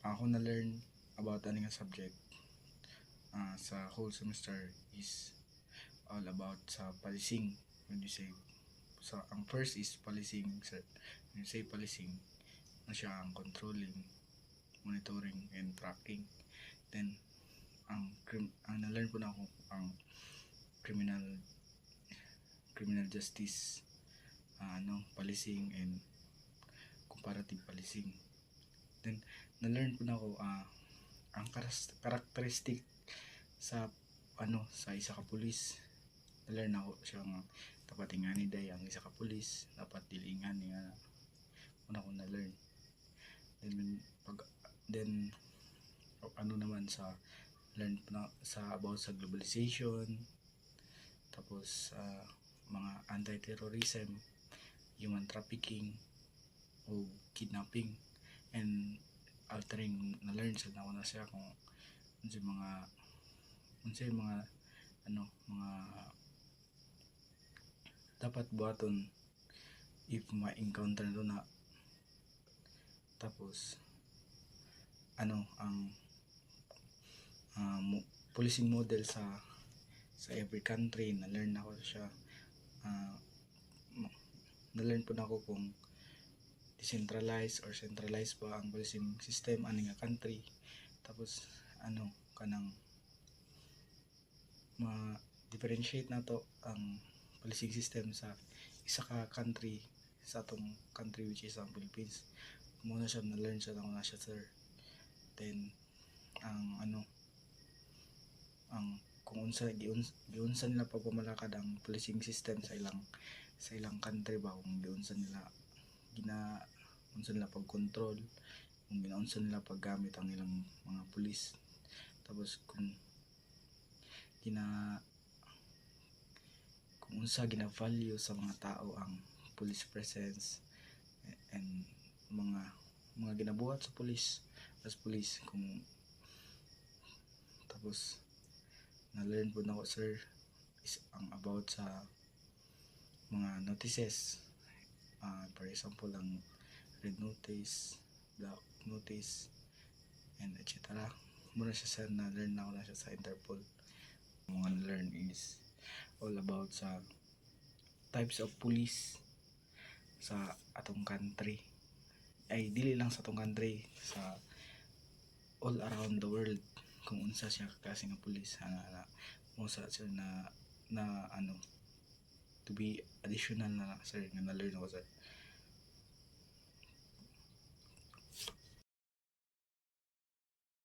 ako na-learn about ano nga subject sa whole semester is all about sa policing. When you say ang first is policing, sir. When you say policing, na siya ang controlling, monitoring, and tracking. Then ang na-learn ko na ako ang criminal justice, policing and comparative policing. Then na-learn ko na ako ang characteristic sa sa isa ka pulis. Na-learn ako siya nga dapat ingani day ang isa ka pulis, dapat dilingan niya una ko na-learn. Then naman sa learn na sa about sa globalization, tapos mga anti-terrorism, human trafficking o kidnapping and altering. Na-learn sa na siya kung mga dapat buhaton if ma-encounter na. Tapos ang policing model sa every country. Na-learn ako siya. Na-learn po na ako kung decentralized or centralized ba ang policing system ani nga country. Tapos kanang ma-differentiate na to ang policing system sa isa ka country, sa atong country which is ang Philippines. Muna siya na-learn siya na siya, sir. Then kung unsa nila pagpamalakad ang policing system sa ilang country ba, kung giunsa nila pagkontrol, kung ginaunsa nila paggamit ang ilang mga pulis. Tapos kung unsa gina-value sa mga tao ang police presence and mga ginabuhat sa police as police. Tapos na-learn po na ko, sir, is ang about sa mga notices, for example ang red notice, black notice, and etc. Muna siya, sir, na-learn na ko na siya sa Interpol. Mga na-learn is all about sa types of police sa atong country, ay dili lang sa atong country, sa all around the world. Kung unsa siya klase nga police unsa siya na to be additional na, sir, nga na-learn ako, sir.